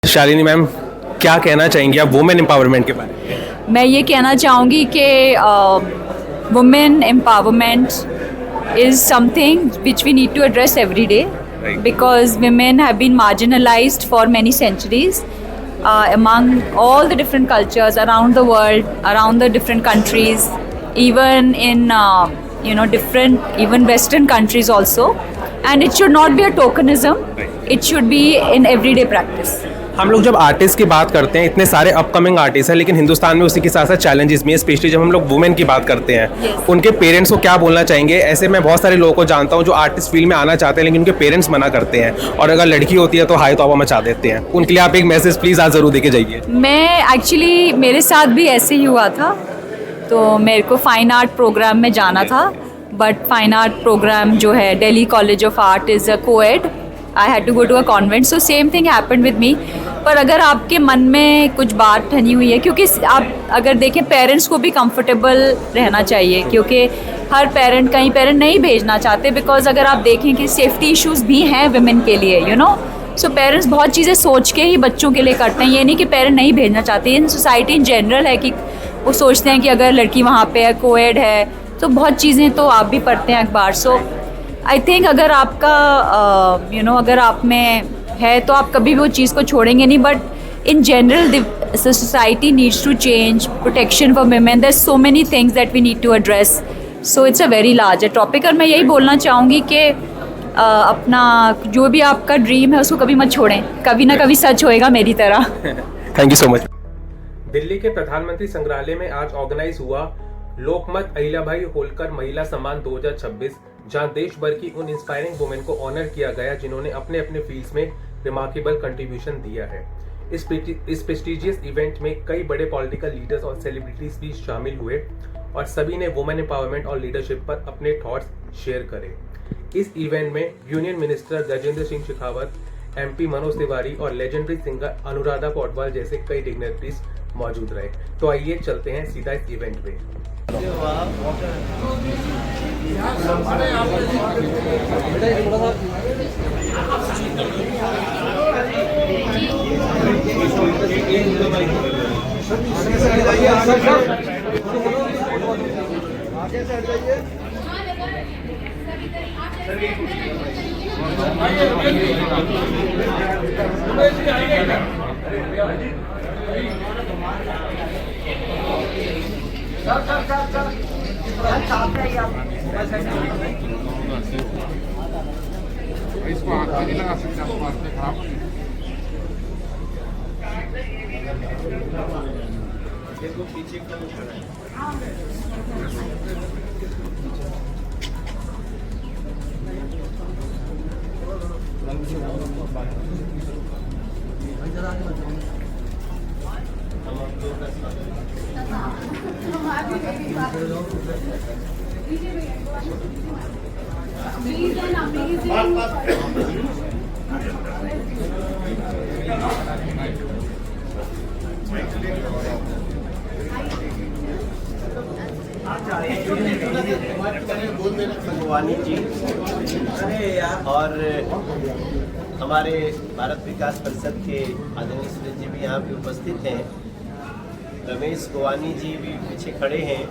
तो शालिनी मैम, क्या कहना चाहेंगी आप वुमेन एम्पावरमेंट के बारे में? मैं ये कहना चाहूँगी कि women empowerment is something which we need to address every day because women have been marginalized for many centuries among all the different cultures around the world, around the different countries, even in different even Western countries also. And it should not be a tokenism. It should be in everyday practice. हम लोग जब artist की बात करते हैं, इतने सारे upcoming artist हैं, लेकिन हिंदुस्तान में उसी के साथ साथ चैलेंजेस भी हैं, स्पेशली जब हम लोग वुमेन की बात करते हैं। Yes. उनके पेरेंट्स को क्या बोलना चाहेंगे? ऐसे मैं बहुत सारे लोगों को जानता हूँ जो आर्टिस्ट फील्ड में आना चाहते हैं, लेकिन उनके पेरेंट्स मना करते हैं, और अगर लड़की होती है तो हाई तौबा मचा देते हैं। उनके लिए आप एक मैसेज प्लीज़ आज ज़रूर देके जाइए। मैं एक्चुअली मेरे साथ भी ऐसे ही हुआ था, तो मेरे को फ़ाइन आर्ट प्रोग्राम में जाना था, बट फ़ाइन आर्ट प्रोग्राम जो है Delhi College of Art is a coed. I had to go to a convent, so same thing happened with me. पर अगर आपके मन में कुछ बात ठनी हुई है, क्योंकि आप अगर देखें पेरेंट्स को भी कंफर्टेबल रहना चाहिए, क्योंकि हर पेरेंट कहीं पेरेंट नहीं भेजना चाहते, बिकॉज अगर आप देखें कि सेफ्टी इश्यूज़ भी हैं वुमेन के लिए, सो पेरेंट्स बहुत चीज़ें सोच के ही बच्चों के लिए करते हैं. ये नहीं कि पेरेंट नहीं भेजना चाहते. इन सोसाइटी इन जनरल है कि वो सोचते हैं कि अगर लड़की वहाँ पे है, कोएड है, तो बहुत चीज़ें तो आप भी पढ़ते हैं अखबार. सो आई थिंक अगर आपका अगर आप में है तो आप कभी भी वो चीज़ को छोड़ेंगे नहीं. But in general society needs to change. Protection for women, there so many things that we need to address. So it's a very large topic. और मैं यही बोलना चाहूँगी कि अपना जो भी आपका ड्रीम है उसको कभी मत छोड़ें, कभी ना कभी सच होएगा मेरी तरह. Thank you so much. Delhi के प्रधानमंत्री संग्रहालय में आज ऑर्गेनाइज हुआ लोकमत अहिल्याबाई होलकर महिला सम्मान 2026, जहां देश भर की उन इंस्पायरिंग वुमेन को ऑनर किया गया जिन्होंने अपने अपने फील्ड्स में रिमार्केबल कंट्रीब्यूशन दिया है. इस प्रेस्टिजियस इवेंट में कई बड़े पॉलिटिकल लीडर्स और सेलिब्रिटीज भी शामिल हुए और सभी ने वुमेन एम्पावरमेंट और लीडरशिप पर अपने थॉट्स शेयर करे. इस इवेंट में union minister Gajendra Singh Shekhawat, MP Manoj Tiwari और लेजेंडरी सिंगर अनुराधा पौडवाल जैसे कई डिग्नेटरीज मौजूद रहे. तो आइए चलते हैं सीधा इस इवेंट पे. इसको हाथ में नहीं लगा सकते, आपको हाथ में खराब हो जाएगा. देखो पीछे गोवानी जी और हमारे भारत विकास परिषद के आदरणीय सुरेश जी भी यहाँ पे उपस्थित हैं. रमेश गोवानी जी भी पीछे खड़े हैं.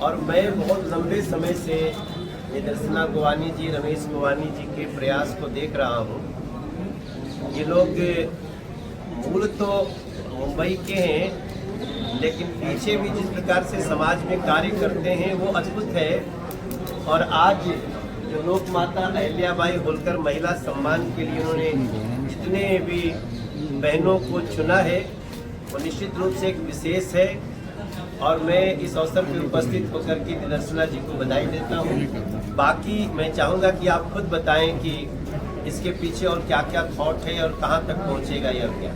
और मैं बहुत लंबे समय से निदर्शना गोवानी जी, रमेश गोवानी जी के प्रयास को देख रहा हूँ. ये लोग मूल तो मुंबई के हैं, लेकिन पीछे भी जिस प्रकार से समाज में कार्य करते हैं वो अद्भुत है. और आज जो लोक माता अहिल्याबाई होलकर महिला सम्मान के लिए उन्होंने जितने भी बहनों को चुना है वो निश्चित रूप से एक विशेष है. और मैं इस अवसर पर उपस्थित होकर के निदर्शना जी को बधाई देता हूँ. बाकी मैं चाहूँगा कि आप खुद बताएं कि इसके पीछे और क्या क्या थॉट है और कहाँ तक पहुँचेगा यह क्या.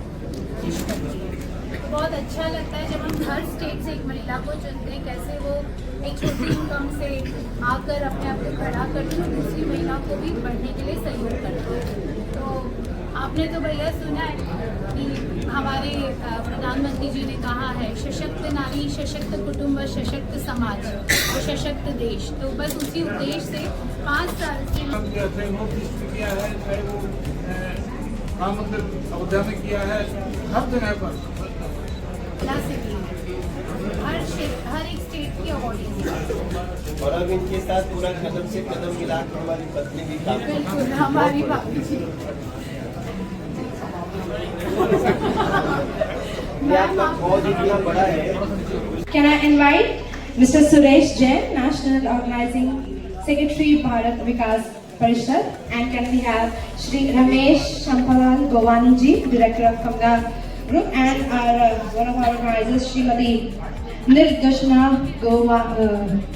बहुत अच्छा लगता है जब हम हर स्टेट से एक महिला को चुनते हैं, कैसे वो एक छोटी इनकम से आकर अपने आप को खड़ा करते हैं, दूसरी महिला को भी बढ़ने के लिए सहयोग करते हैं. तो आपने तो भैया सुना है कि हमारे प्रधानमंत्री जी ने कहा है सशक्त नारी, सशक्त कुटुंब, सशक्त समाज और सशक्त देश. तो बस उसी उद्देश्य से 5 साल से राम मंदिर अयोध्या में किया है, हर जगह पर हर एक स्टेट की ऑडियंस। और अब इनके साथ पूरा कदम से कदम मिला कर हमारी पत्नी भी काम बिल्कुल हमारी बात। ये आपका फौज इतना बड़ा है। Can I invite Mr. Suresh Jain, National Organizing Secretary, Bharat Vikas Parishad, and can we have Shri Ramesh Shampalal Govani ji, Director of Kamla Group, and our one of our organizers, Srimati Nirgashna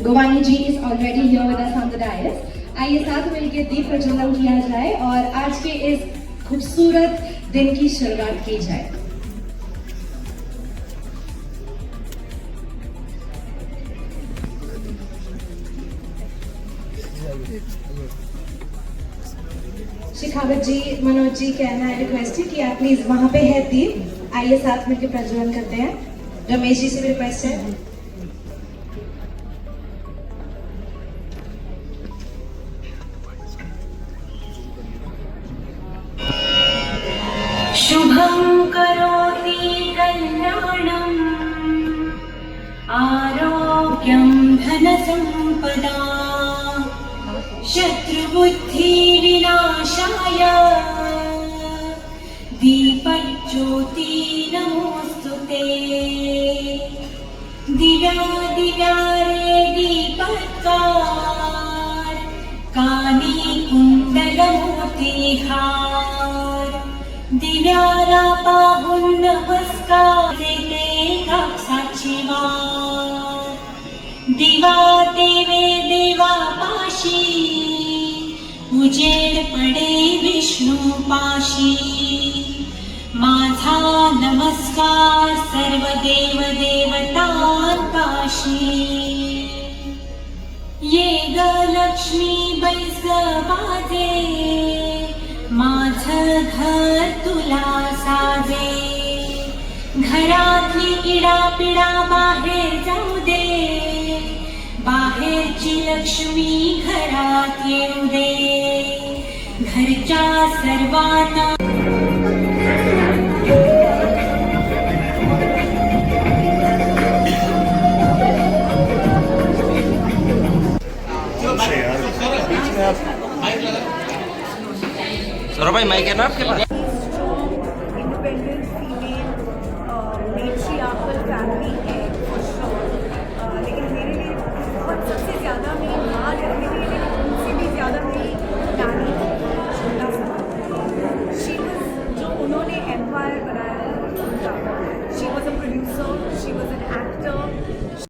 Govani ji is already here with us on the dais. आइए साथ मिलकर दीप प्रज्वलन किया जाए और आज के इस खूबसूरत दिन की शुरुआत की जाए। शेखावत जी, मनोज जी, कहना है रिक्वेस्ट है कि आप प्लीज वहां पे है दीप, आइए साथ मिलकर प्रज्वलन करते हैं। रमेश जी से भी रिक्वेस्ट है। शुभं करोति कल्याणं आरोग्यं धनसम्पदा शत्रुबुद्धि विनाशाय दीपज्योति नमोस्तुते। दिव्या दिव्या रे दीपत्कार कानी कुंडलमोतिहार दिव्याला पाहून नमस्कार देते कापसाची वार। दिवा देवे देवा पाशी उजेड पडे विष्णू पाशी। माझा नमस्कार सर्व देव देवतांपाशी। ये ग लक्ष्मी बैस बाजे माझं घर तुला साजे। घरातली इडापिडा बाहेर जाऊ दे बाहेरची लक्ष्मी घरात येऊ दे। घरच्या सर्वांना सौरभ भाई माइक है ना आपके पास? इंडिपेंडेंट फीमेल मेट्रियार्कल फैमिली है फॉर श्योर, लेकिन मेरे लिए बहुत सबसे